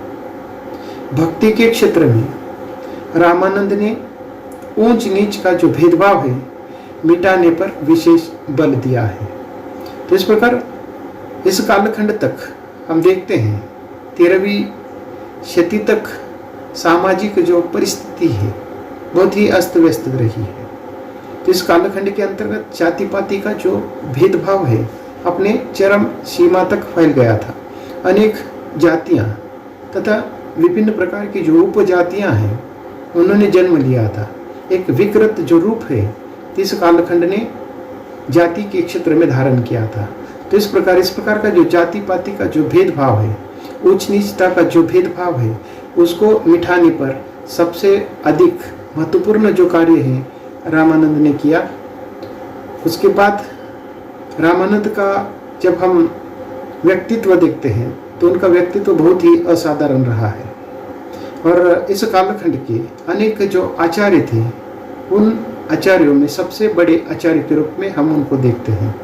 भक्ति के क्षेत्र में रामानंद ने ऊंच नीच का जो भेदभाव है मिटाने पर विशेष बल दिया है। तो इस प्रकार इस कालखंड तक हम देखते हैं 13वीं शती तक सामाजिक जो परिस्थिति है बहुत ही अस्त व्यस्त रही है। तो इस कालखंड के अंतर्गत जाति पाति का जो भेदभाव है अपने चरम सीमा तक फैल गया था। अनेक जातियां तथा विभिन्न प्रकार की जो उपजातियां हैं उन्होंने जन्म लिया था। एक विकृत जो रूप है इस कालखंड ने जाति के क्षेत्र में धारण किया था। तो इस प्रकार का जो जाति पाति का जो भेदभाव है, उच्च नीचता का जो भेदभाव है, उसको मिटाने पर सबसे अधिक महत्वपूर्ण जो कार्य है रामानंद ने किया। उसके बाद रामानंद का जब हम व्यक्तित्व देखते हैं तो उनका व्यक्तित्व बहुत ही असाधारण रहा है। और इस कालखंड के अनेक जो आचार्य थे, उन आचार्यों में सबसे बड़े आचार्य के रूप में हम उनको देखते हैं।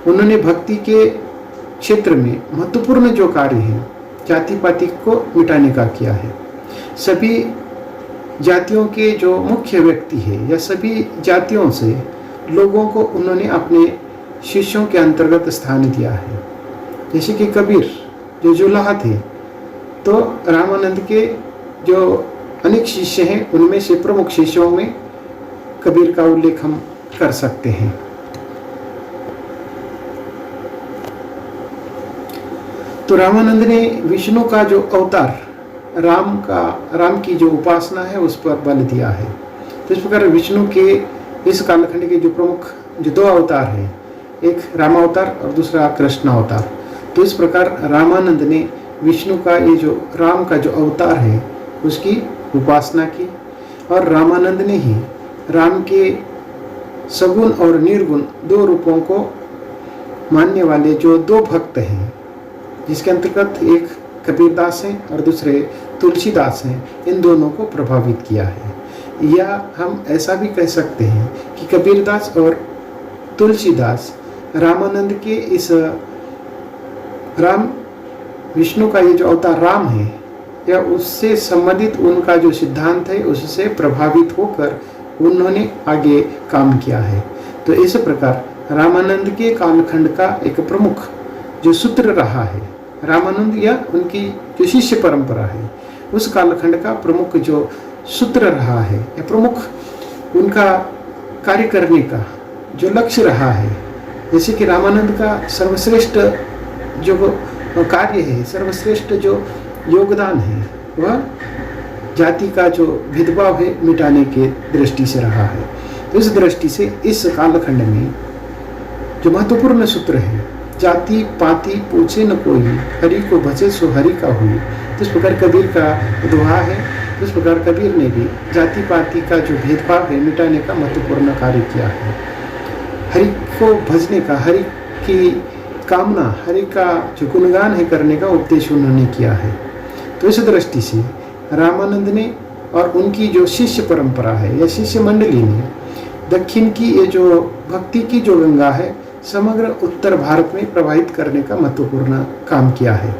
उन्होंने भक्ति के क्षेत्र में महत्वपूर्ण जो कार्य है जाति पाति को मिटाने का किया है। सभी जातियों के जो मुख्य व्यक्ति है या सभी जातियों से लोगों को उन्होंने अपने शिष्यों के अंतर्गत स्थान दिया है। जैसे कि कबीर जो जुलाहा थे, तो रामानंद के जो अनेक शिष्य हैं उनमें से प्रमुख शिष्यों में कबीर का उल्लेख हम कर सकते हैं। तो रामानंद ने विष्णु का जो अवतार राम की जो उपासना है उस पर बल दिया है। तो इस प्रकार विष्णु के इस कालखंड के जो प्रमुख जो दो अवतार हैं, एक रामावतार और दूसरा कृष्ण अवतार। तो इस प्रकार रामानंद ने विष्णु का ये जो राम का जो अवतार है उसकी उपासना की, और रामानंद ने ही राम के सगुण और निर्गुण दो रूपों को मानने वाले जो दो भक्त हैं, जिसके अंतर्गत एक कबीरदास हैं और दूसरे तुलसीदास हैं, इन दोनों को प्रभावित किया है। या हम ऐसा भी कह सकते हैं कि कबीरदास और तुलसीदास रामानंद के इस राम विष्णु का ये जो अवतार राम है या उससे संबंधित उनका जो सिद्धांत है उससे प्रभावित होकर उन्होंने आगे काम किया है। तो इस प्रकार रामानंद के कालखंड का एक प्रमुख जो सूत्र रहा है, रामानंद या उनकी जो शिष्य परंपरा है उस कालखंड का प्रमुख जो सूत्र रहा है या प्रमुख उनका कार्य करने का जो लक्ष्य रहा है, जैसे कि रामानंद का सर्वश्रेष्ठ जो कार्य है, सर्वश्रेष्ठ जो योगदान है, वह जाति का जो भेदभाव है मिटाने के दृष्टि से रहा है। तो इस दृष्टि से इस कालखंड में जो महत्वपूर्ण सूत्र है, जाति पाति पूछे न कोई, हरि को भजे सो हरि का हुई। तो इस प्रकार कबीर का दोहा है। इस प्रकार कबीर ने भी जाति पाति का जो भेदभाव है मिटाने का महत्वपूर्ण कार्य किया है। हरि को भजने का, हरि की कामना, हरि का जो गुणगान है करने का उपदेश उन्होंने किया है। तो इस दृष्टि से रामानंद ने और उनकी जो शिष्य परंपरा है या शिष्य मंडली ने दक्षिण की ये जो भक्ति की जो गंगा है समग्र उत्तर भारत में प्रवाहित करने का महत्वपूर्ण काम किया है।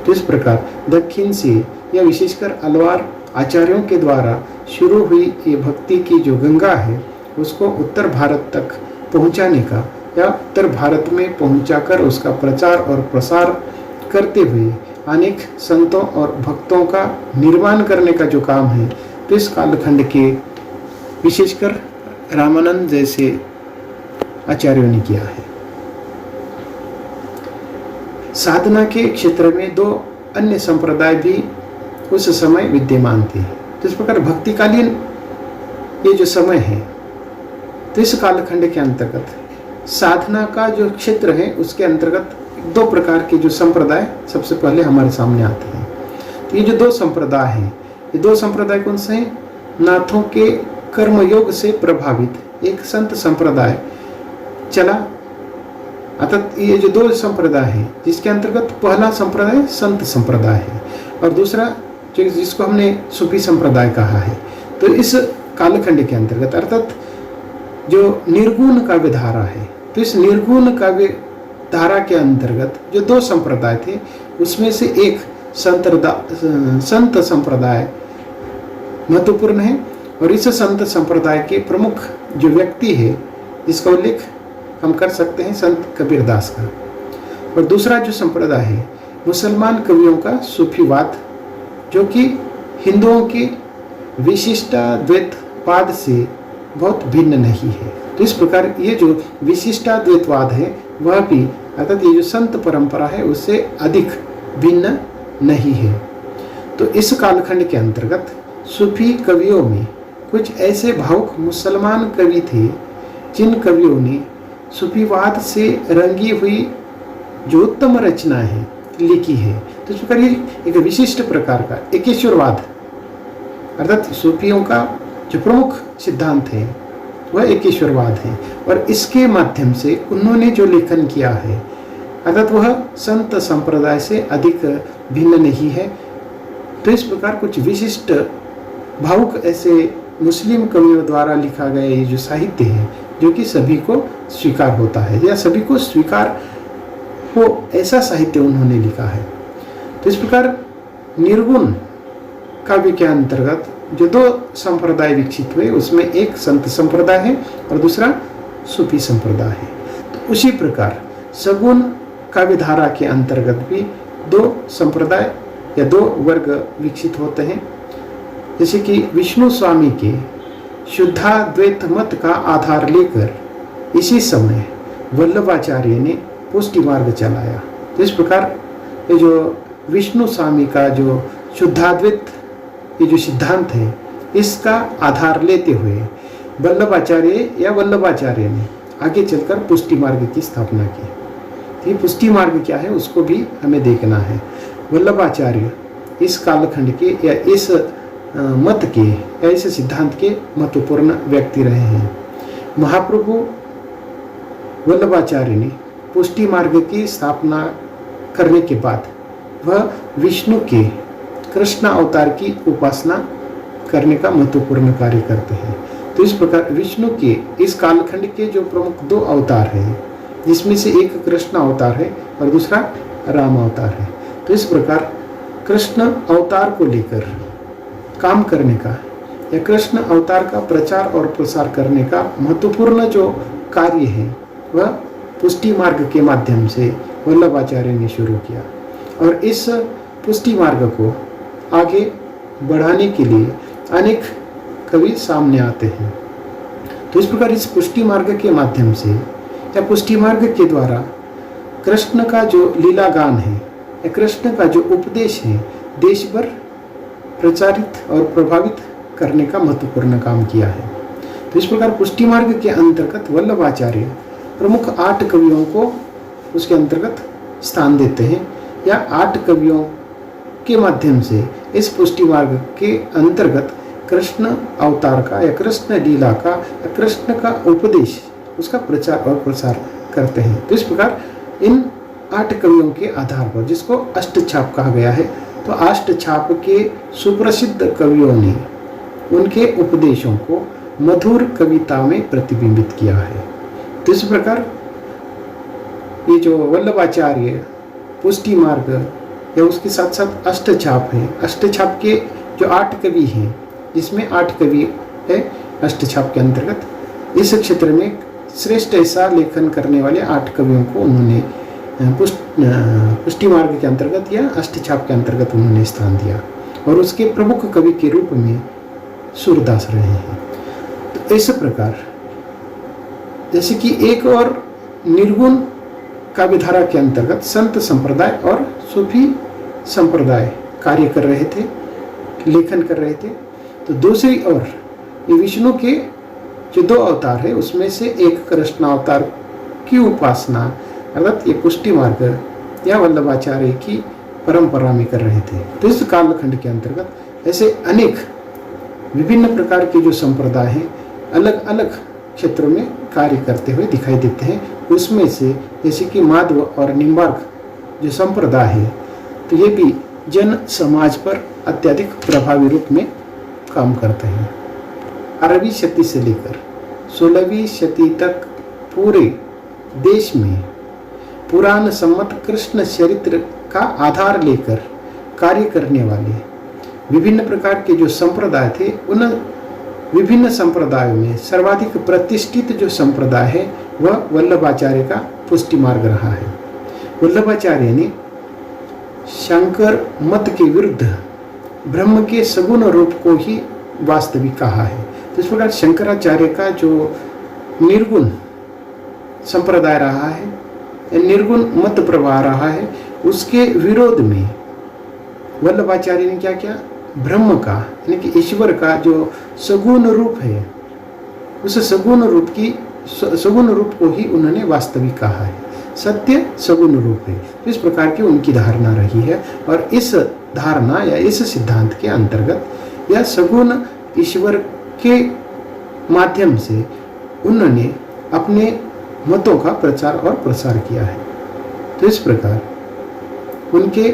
तो इस प्रकार दक्षिण से या विशेषकर अलवार आचार्यों के द्वारा शुरू हुई ये भक्ति की जो गंगा है उसको उत्तर भारत तक पहुंचाने का या उत्तर भारत में पहुंचाकर उसका प्रचार और प्रसार करते हुए अनेक संतों और भक्तों का निर्माण करने का जो काम है, तो इस कालखंड के विशेषकर रामानंद जैसे आचार्यों ने किया है। साधना के क्षेत्र में दो अन्य संप्रदाय भी उस समय विद्यमान थे। तो इस प्रकार भक्तिकालीन ये जो समय है, तो इस कालखंड के अंतर्गत साधना का जो क्षेत्र है उसके अंतर्गत दो प्रकार के जो संप्रदाय सबसे पहले हमारे सामने आते हैं। तो ये जो दो संप्रदाय हैं, ये दो संप्रदाय कौन से हैं? नाथों के कर्मयोग से प्रभावित एक संत संप्रदाय चला। अर्थात ये जो दो संप्रदाय है जिसके अंतर्गत पहला संप्रदाय संत संप्रदाय है और दूसरा जिसको हमने सूफी संप्रदाय कहा है। तो इस कालखंड के अंतर्गत अर्थात जो निर्गुण काव्य धारा है, तो इस निर्गुण काव्य धारा के अंतर्गत जो दो संप्रदाय थे उसमें से एक संत संप्रदाय महत्वपूर्ण है और इस संत संप्रदाय के प्रमुख जो व्यक्ति है जिसका उल्लेख हम कर सकते हैं संत कबीरदास का। और दूसरा जो संप्रदाय है मुसलमान कवियों का सूफीवाद, जो कि हिंदुओं के विशिष्टाद्वैतवाद से बहुत भिन्न नहीं है। तो इस प्रकार ये जो विशिष्टाद्वैतवाद है वह भी अर्थात ये जो संत परंपरा है उससे अधिक भिन्न नहीं है। तो इस कालखंड के अंतर्गत सूफी कवियों में कुछ ऐसे भावुक मुसलमान कवि थे जिन कवियों ने सूफीवाद से रंगी हुई जो उत्तम रचना है लिखी है। तो इस प्रकार ये एक विशिष्ट प्रकार का एकेश्वरवाद, अर्थात सूफियों का जो प्रमुख सिद्धांत है वह एकेश्वरवाद है, और इसके माध्यम से उन्होंने जो लेखन किया है अर्थात वह संत संप्रदाय से अधिक भिन्न नहीं है। तो इस प्रकार कुछ विशिष्ट भावुक ऐसे मुस्लिम कवियों द्वारा लिखा गया ये जो साहित्य है जो कि सभी को स्वीकार होता है या सभी को स्वीकार हो, ऐसा साहित्य उन्होंने लिखा है। तो इस प्रकार निर्गुण काव्य के अंतर्गत जो दो संप्रदाय विकसित हुए उसमें एक संत संप्रदाय है और दूसरा सूफी संप्रदाय है। तो उसी प्रकार सगुण काव्यधारा के अंतर्गत भी दो संप्रदाय या दो वर्ग विकसित होते हैं। जैसे कि विष्णु स्वामी के शुद्धाद्वैत मत का आधार लेकर इसी समय वल्लभाचार्य ने पुष्टि मार्ग चलाया। तो इस प्रकार ये जो विष्णु स्वामी का जो शुद्धाद्वैत ये जो सिद्धांत है इसका आधार लेते हुए वल्लभाचार्य ने आगे चलकर पुष्टि मार्ग की स्थापना की। तो ये पुष्टि मार्ग क्या है उसको भी हमें देखना है। वल्लभाचार्य इस कालखंड के या इस मत के या इस सिद्धांत के महत्वपूर्ण व्यक्ति रहे हैं। महाप्रभु वल्लभाचार्य ने पुष्टि मार्ग की स्थापना करने के बाद वह विष्णु के कृष्ण अवतार की उपासना करने का महत्वपूर्ण कार्य करते हैं। तो इस प्रकार विष्णु के इस कालखंड के जो प्रमुख दो अवतार हैं जिसमें से एक कृष्ण अवतार है और दूसरा राम अवतार है। तो इस प्रकार कृष्ण अवतार को लेकर काम करने का या कृष्ण अवतार का प्रचार और प्रसार करने का महत्वपूर्ण जो कार्य है वह पुष्टि मार्ग के माध्यम से वल्लभाचार्य ने शुरू किया, और इस पुष्टि मार्ग को आगे बढ़ाने के लिए अनेक कवि सामने आते हैं। तो इस प्रकार इस पुष्टि मार्ग के माध्यम से या पुष्टि मार्ग के द्वारा कृष्ण का जो लीला गान है या कृष्ण का जो उपदेश है देश भर प्रचारित और प्रभावित करने का महत्वपूर्ण काम किया है। तो इस प्रकार पुष्टि मार्ग के अंतर्गत वल्लभाचार्य प्रमुख 8 कवियों को उसके अंतर्गत स्थान देते हैं, या 8 कवियों के माध्यम से इस पुष्टि मार्ग के अंतर्गत कृष्ण अवतार का या कृष्ण लीला का या कृष्ण का उपदेश उसका प्रचार और प्रसार करते हैं। तो इस प्रकार इन 8 कवियों के आधार पर, जिसको अष्टछाप कहा गया है, तो अष्टछाप के सुप्रसिद्ध कवियों ने उनके उपदेशों को मधुर कविता में प्रतिबिंबित किया है। तो इस प्रकार ये जो वल्लभाचार्य पुष्टि मार्ग या उसके साथ साथ अष्टछाप है, अष्टछाप के जो 8 कवि हैं जिसमें 8 कवि है अष्टछाप के अंतर्गत, इस क्षेत्र में श्रेष्ठ ऐसा लेखन करने वाले 8 कवियों को उन्होंने पुष्टि मार्ग के अंतर्गत या अष्टछाप के अंतर्गत उन्होंने स्थान दिया, और उसके प्रमुख कवि के रूप में सूरदास रहे हैं। तो इस प्रकार जैसे कि एक और निर्गुण काव्यधारा के अंतर्गत संत संप्रदाय और सूफी संप्रदाय कार्य कर रहे थे, लेखन कर रहे थे, तो दूसरी ओर ये विष्णु के जो 2 अवतार है उसमें से एक कृष्ण अवतार की उपासना अर्थात ये पुष्टि मार्ग या वल्लभाचार्य की परंपरा में कर रहे थे। तो इस कालखंड के अंतर्गत ऐसे अनेक विभिन्न प्रकार के जो संप्रदाय हैं अलग अलग क्षेत्रों में कार्य करते हुए दिखाई देते हैं। उसमें से जैसे कि माधव और निम्बार्क जो संप्रदाय है तो ये भी जन समाज पर अत्यधिक प्रभावी रूप में काम करते हैं। 12वीं शती से लेकर 16वीं शती तक पूरे देश में पुराण सम्मत कृष्ण चरित्र का आधार लेकर कार्य करने वाले विभिन्न प्रकार के जो संप्रदाय थे, उन विभिन्न संप्रदायों में सर्वाधिक प्रतिष्ठित जो संप्रदाय है वह वल्लभाचार्य का पुष्टि मार्ग रहा है। वल्लभाचार्य ने शंकर मत के विरुद्ध ब्रह्म के सगुण रूप को ही वास्तविक कहा है। तो इस प्रकार शंकराचार्य का जो निर्गुण संप्रदाय रहा है, निर्गुण मत प्रवाह रहा है, उसके विरोध में वल्लभाचार्य ने क्या किया, ब्रह्म का यानी कि ईश्वर का जो सगुण रूप है उस सगुण रूप की सगुण रूप को ही उन्होंने वास्तविक कहा है। सत्य सगुण रूप है। इस प्रकार की उनकी धारणा रही है और इस धारणा या इस सिद्धांत के अंतर्गत या सगुण ईश्वर के माध्यम से उन्होंने अपने मतों का प्रचार और प्रसार किया है। तो इस प्रकार उनके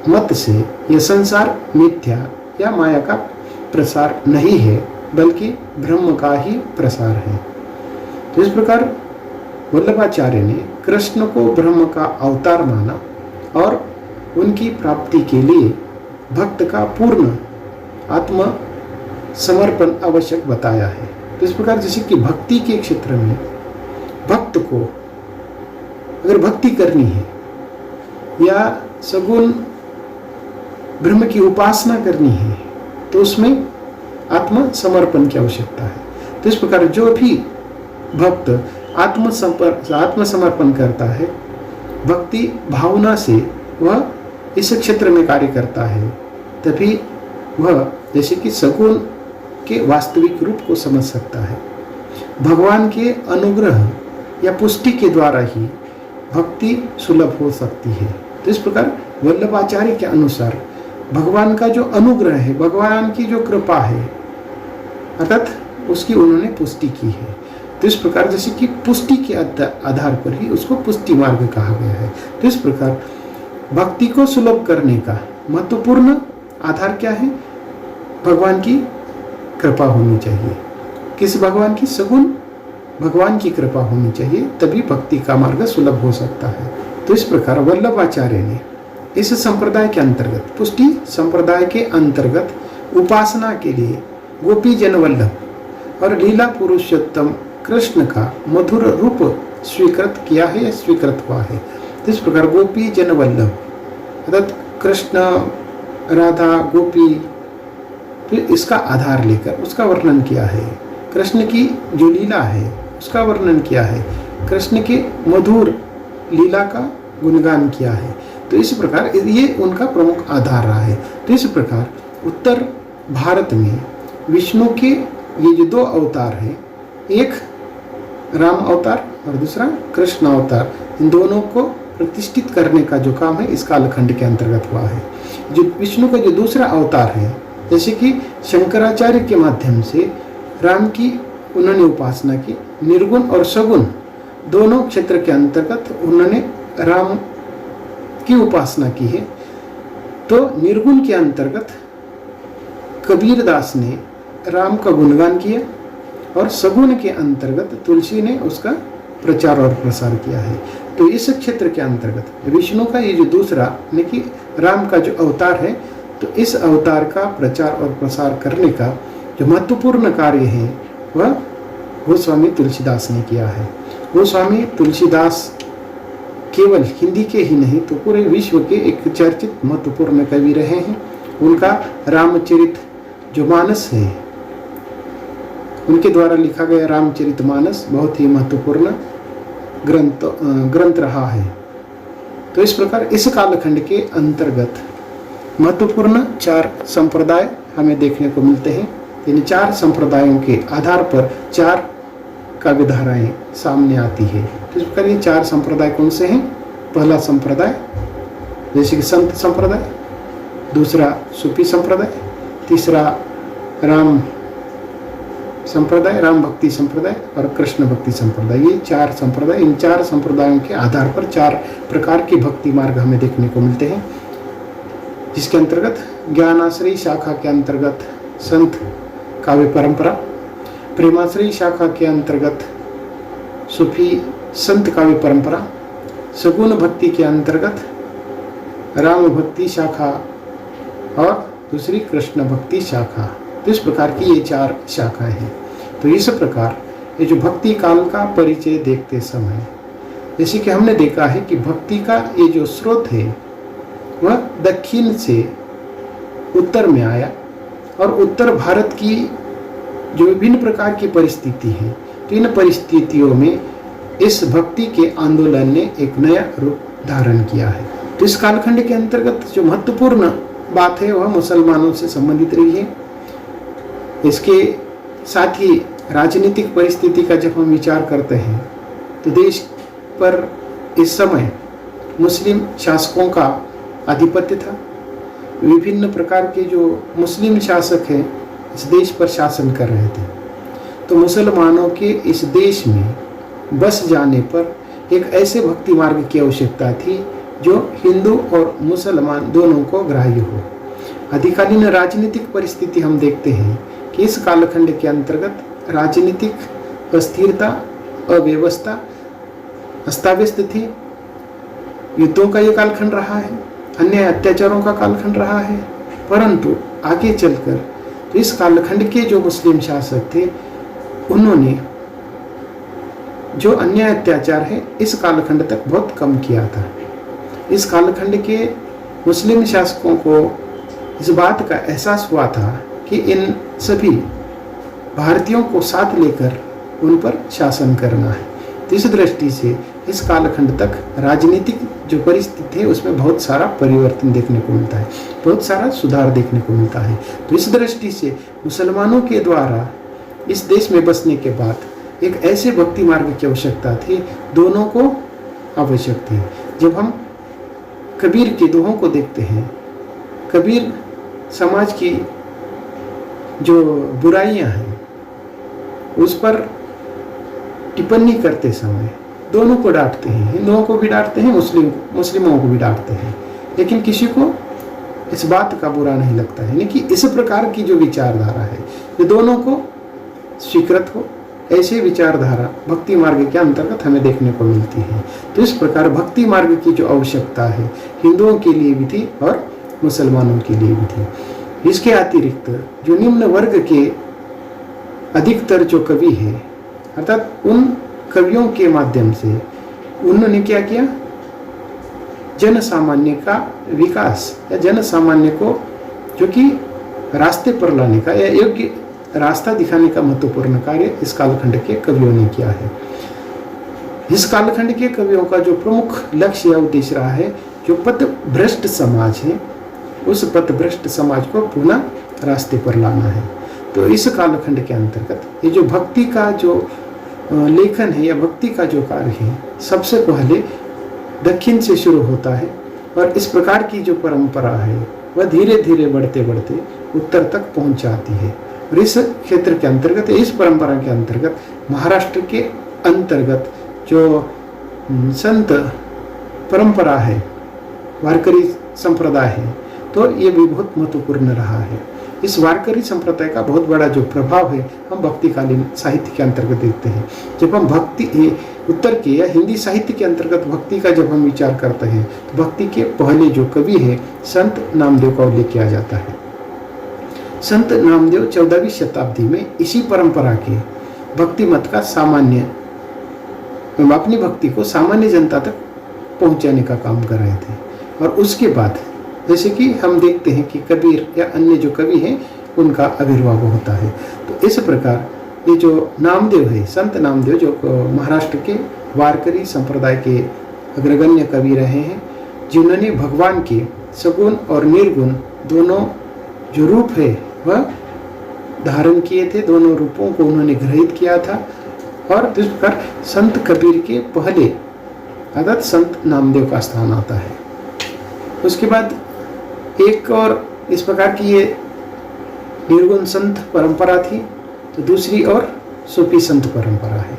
मत से यह संसार मिथ्या या माया का प्रसार नहीं है, बल्कि ब्रह्म का ही प्रसार है। तो इस प्रकार वल्लभाचार्य ने कृष्ण को ब्रह्म का अवतार माना और उनकी प्राप्ति के लिए भक्त का पूर्ण आत्म समर्पण आवश्यक बताया है। तो इस प्रकार जैसे कि भक्ति के क्षेत्र में भक्त को अगर भक्ति करनी है या सगुण ब्रह्म की उपासना करनी है तो उसमें आत्म समर्पण की आवश्यकता है। तो इस प्रकार जो भी भक्त आत्मसमर्पण करता है, भक्ति भावना से वह इस क्षेत्र में कार्य करता है, तभी वह जैसे कि सगुण के वास्तविक रूप को समझ सकता है। भगवान के अनुग्रह या पुष्टि के द्वारा ही भक्ति सुलभ हो सकती है। तो इस प्रकार वल्लभाचार्य के अनुसार भगवान का जो अनुग्रह है, भगवान की जो कृपा है, अर्थात उसकी उन्होंने पुष्टि की है। तो इस प्रकार जैसे कि पुष्टि के आधार पर ही उसको पुष्टि मार्ग कहा गया है। तो इस प्रकार भक्ति को सुलभ करने का महत्वपूर्ण आधार क्या है? भगवान की कृपा होनी चाहिए। किस भगवान की? सगुण भगवान की कृपा होनी चाहिए, तभी भक्ति का मार्ग सुलभ हो सकता है। तो इस प्रकार वल्लभाचार्य ने इस संप्रदाय के अंतर्गत, पुष्टि संप्रदाय के अंतर्गत उपासना के लिए गोपी जन वल्लभ और लीला पुरुषोत्तम कृष्ण का मधुर रूप स्वीकृत किया है या स्वीकृत हुआ है। तो इस प्रकार गोपी जन वल्लभ अर्थात कृष्ण, राधा, गोपी, फिर इसका आधार लेकर उसका वर्णन किया है। कृष्ण की जो लीला है उसका वर्णन किया है। कृष्ण के मधुर लीला का गुणगान किया है। तो इस प्रकार ये उनका प्रमुख आधार रहा है। तो इस प्रकार उत्तर भारत में विष्णु के ये जो दो अवतार हैं, एक राम अवतार और दूसरा कृष्ण अवतार, इन दोनों को प्रतिष्ठित करने का जो काम है इस कालखंड के अंतर्गत हुआ है। जो विष्णु का जो दूसरा अवतार है, जैसे कि शंकराचार्य के माध्यम से राम की उन्होंने उपासना की, निर्गुण और सगुण दोनों क्षेत्र के अंतर्गत उन्होंने राम की उपासना की है। तो निर्गुण के अंतर्गत कबीरदास ने राम का गुणगान किया और सगुण के अंतर्गत तुलसी ने उसका प्रचार और प्रसार किया है। तो इस क्षेत्र के अंतर्गत विष्णु का ये जो दूसरा यानी कि राम का जो अवतार है, तो इस अवतार का प्रचार और प्रसार करने का जो महत्वपूर्ण कार्य है वह गोस्वामी तुलसीदास ने किया है। गोस्वामी तुलसीदास केवल हिंदी के ही नहीं तो पूरे विश्व के एक चर्चित महत्वपूर्ण कवि रहे हैं। उनका रामचरित जो मानस है, उनके द्वारा लिखा गया रामचरितमानस बहुत ही महत्वपूर्ण ग्रंथ रहा है। तो इस प्रकार इस कालखंड के अंतर्गत महत्वपूर्ण 4 संप्रदाय हमें देखने को मिलते हैं। इन 4 संप्रदायों के आधार पर 4 काव्यधाराएं सामने आती है। तो इस प्रकार ये 4 संप्रदाय कौन से हैं? पहला संप्रदाय जैसे कि संत संप्रदाय, दूसरा सूफी संप्रदाय, तीसरा राम संप्रदाय, राम भक्ति संप्रदाय और कृष्ण भक्ति संप्रदाय। ये 4 संप्रदाय, इन 4 संप्रदायों के आधार पर 4 प्रकार के भक्ति मार्ग हमें देखने को मिलते हैं, जिसके अंतर्गत ज्ञानाश्रयी शाखा के अंतर्गत संत काव्य परंपरा, प्रेमाश्रयी शाखा के अंतर्गत सूफी संत काव्य परंपरा, सगुण भक्ति के अंतर्गत राम भक्ति शाखा और दूसरी कृष्ण भक्ति शाखा। तो इस प्रकार की ये 4 शाखाएं हैं। तो इस प्रकार ये जो भक्ति काल का परिचय देखते समय, जैसे कि हमने देखा है कि भक्ति का ये जो स्रोत है वह दक्षिण से उत्तर में आया और उत्तर भारत की जो विभिन्न प्रकार की परिस्थिति है, तो इन परिस्थितियों में इस भक्ति के आंदोलन ने एक नया रूप धारण किया है। तो इस कालखंड के अंतर्गत जो महत्वपूर्ण बात है वह मुसलमानों से संबंधित रही है। इसके साथ ही राजनीतिक परिस्थिति का जब हम विचार करते हैं तो देश पर इस समय मुस्लिम शासकों का आधिपत्य था। विभिन्न प्रकार के जो मुस्लिम शासक हैं इस देश पर शासन कर रहे थे। तो मुसलमानों के इस देश में बस जाने पर एक ऐसे भक्ति मार्ग की आवश्यकता थी जो हिंदू और मुसलमान दोनों को ग्राह्य हो। अधिकालीन राजनीतिक परिस्थिति हम देखते हैं कि इस कालखंड के अंतर्गत राजनीतिक अस्थिरता, अव्यवस्था, अस्ताव्यस्त थी। युद्धों का ये कालखंड रहा है, अन्य अत्याचारों का कालखंड रहा है। परंतु आगे चलकर तो इस कालखंड के जो मुस्लिम शासक थे उन्होंने जो अन्याय अत्याचार है इस कालखंड तक बहुत कम किया था। इस कालखंड के मुस्लिम शासकों को इस बात का एहसास हुआ था कि इन सभी भारतीयों को साथ लेकर उन पर शासन करना है। तो इस दृष्टि से इस कालखंड तक राजनीतिक जो परिस्थिति है उसमें बहुत सारा परिवर्तन देखने को मिलता है, बहुत सारा सुधार देखने को मिलता है। तो इस दृष्टि से मुसलमानों के द्वारा इस देश में बसने के बाद एक ऐसे भक्ति मार्ग की आवश्यकता थी, दोनों को आवश्यक थी। जब हम कबीर के दोहों को देखते हैं, कबीर समाज की जो बुराइयां हैं उस पर टिप्पणी करते समय दोनों को डांटते हैं, हिंदुओं को भी डांटते हैं, मुस्लिमों को भी डांटते हैं, लेकिन किसी को इस बात का बुरा नहीं लगता है। यानी कि इस प्रकार की जो विचारधारा है ये दोनों को स्वीकृत हो, ऐसे विचारधारा भक्ति मार्ग के अंतर्गत हमें देखने को मिलती है। तो इस प्रकार भक्ति मार्ग की जो आवश्यकता है हिंदुओं के लिए भी थी और मुसलमानों के लिए भी थी। इसके अतिरिक्त जो निम्न वर्ग के अधिकतर जो कवि है, अर्थात उन कवियों के माध्यम से उन्होंने क्या किया, जन सामान्य का विकास या जन सामान्य को जो कि रास्ते पर लाने का या योग्य रास्ता दिखाने का महत्वपूर्ण कार्य इस कालखंड के कवियों ने किया है। इस कालखंड के कवियों का जो प्रमुख लक्ष्य या उद्देश्य रहा है, जो पथभ्रष्ट समाज है उस पथभ्रष्ट समाज को पुनः रास्ते पर लाना है। तो इस कालखंड के अंतर्गत ये जो भक्ति का जो लेखन है या भक्ति का जो कार्य है सबसे पहले दक्षिण से शुरू होता है और इस प्रकार की जो परंपरा है वह धीरे धीरे बढ़ते बढ़ते उत्तर तक पहुंच जाती है। और इस क्षेत्र के अंतर्गत, इस परंपरा के अंतर्गत महाराष्ट्र के अंतर्गत जो संत परंपरा है, वारकरी संप्रदाय है, तो ये भी बहुत महत्वपूर्ण रहा है। इस वारकरी संप्रदाय का बहुत बड़ा जो प्रभाव है हम भक्तिकालीन साहित्य के अंतर्गत देखते हैं। जब हम भक्ति उत्तर के या हिंदी साहित्य के अंतर्गत भक्ति का जब हम विचार करते हैं तो भक्ति के पहले जो कवि है संत नामदेव का उल्लेख किया जाता है। संत नामदेव 14वीं शताब्दी में इसी परंपरा के भक्ति मत का सामान्य, अपनी भक्ति को सामान्य जनता तक पहुंचाने का काम कर रहे थे। और उसके बाद जैसे कि हम देखते हैं कि कबीर या अन्य जो कवि हैं उनका आविर्भाव होता है। तो इस प्रकार ये जो नामदेव है, संत नामदेव, जो महाराष्ट्र के वारकरी संप्रदाय के अग्रगण्य कवि रहे हैं, जिन्होंने भगवान के सगुण और निर्गुण दोनों जो रूप है वह धारण किए थे, दोनों रूपों को उन्होंने ग्रहित किया था। और इस प्रकार संत कबीर के पहले अर्थात संत नामदेव का स्थान आता है। उसके बाद एक और इस प्रकार की ये निर्गुण संत परंपरा थी, तो दूसरी और सूफी संत परंपरा है।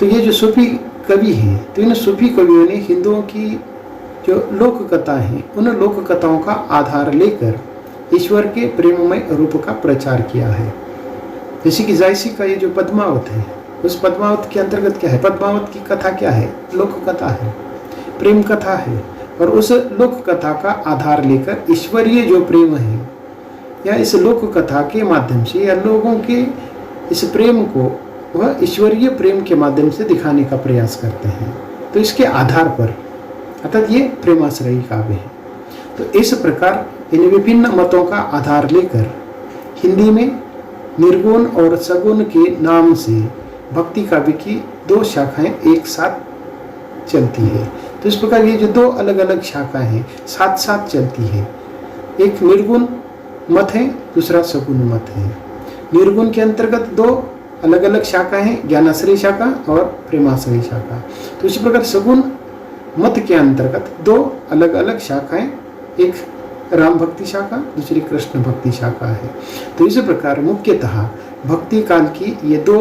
तो ये जो सूफी कवि हैं, तो इन सूफी कवियों ने हिंदुओं की जो लोक कथा है उन लोक कथाओं का आधार लेकर ईश्वर के प्रेममय रूप का प्रचार किया है। जैसे कि जायसी का ये जो पद्मावत है, उस पद्मावत के अंतर्गत क्या है, पद्मावत की कथा क्या है, लोक कथा है, प्रेम कथा है। और उस लोक कथा का आधार लेकर ईश्वरीय जो प्रेम है या इस लोक कथा के माध्यम से या लोगों के इस प्रेम को वह ईश्वरीय प्रेम के माध्यम से दिखाने का प्रयास करते हैं। तो इसके आधार पर अर्थात ये प्रेमाश्रयी काव्य है। तो इस प्रकार इन विभिन्न मतों का आधार लेकर हिंदी में निर्गुण और सगुण के नाम से भक्ति काव्य की दो शाखाएं एक साथ चलती है। तो इस प्रकार ये जो दो अलग अलग शाखाएं हैं साथ साथ चलती है। एक निर्गुण मत है, दूसरा सगुण मत है। निर्गुण के अंतर्गत दो अलग अलग शाखा हैं, ज्ञानाश्रय शाखा और प्रेमाश्रय शाखा। तो इसी प्रकार सगुण मत के अंतर्गत दो अलग अलग शाखाएं, एक राम भक्ति शाखा, दूसरी कृष्ण भक्ति शाखा है। तो इसी प्रकार मुख्यतः भक्ति काल की ये दो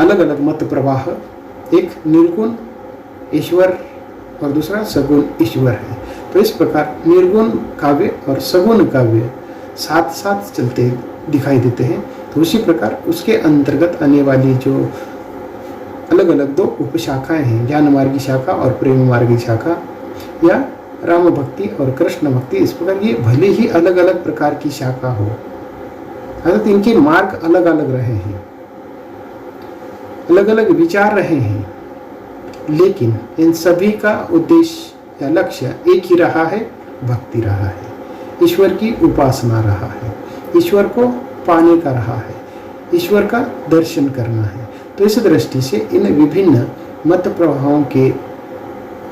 अलग अलग मत प्रवाह, एक निर्गुण ईश्वर और दूसरा सगुण ईश्वर है। तो इस प्रकार निर्गुण काव्य और सगुण काव्य साथ साथ चलते दिखाई देते हैं। तो उसी प्रकार उसके अंतर्गत आने वाली जो अलग अलग दो उपशाखाएं हैं, ज्ञान मार्गी शाखा और प्रेम मार्गी शाखा, या राम भक्ति और कृष्ण भक्ति, इस प्रकार ये भले ही अलग अलग प्रकार की शाखा हो, अर्थात इनके मार्ग अलग अलग रहे हैं, अलग अलग विचार रहे हैं, लेकिन इन सभी का उद्देश्य या लक्ष्य एक ही रहा है, भक्ति रहा है, ईश्वर की उपासना रहा है, ईश्वर को पाने का रहा है, ईश्वर का दर्शन करना है। तो इस दृष्टि से इन विभिन्न मत प्रभावों के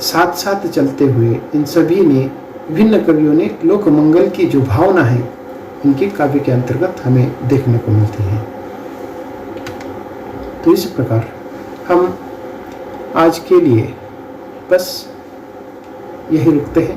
साथ साथ चलते हुए इन सभी ने, विभिन्न कवियों ने लोक मंगल की जो भावना है इनके काव्य के अंतर्गत हमें देखने को मिलती है। तो इस प्रकार हम आज के लिए बस यही रुकते हैं।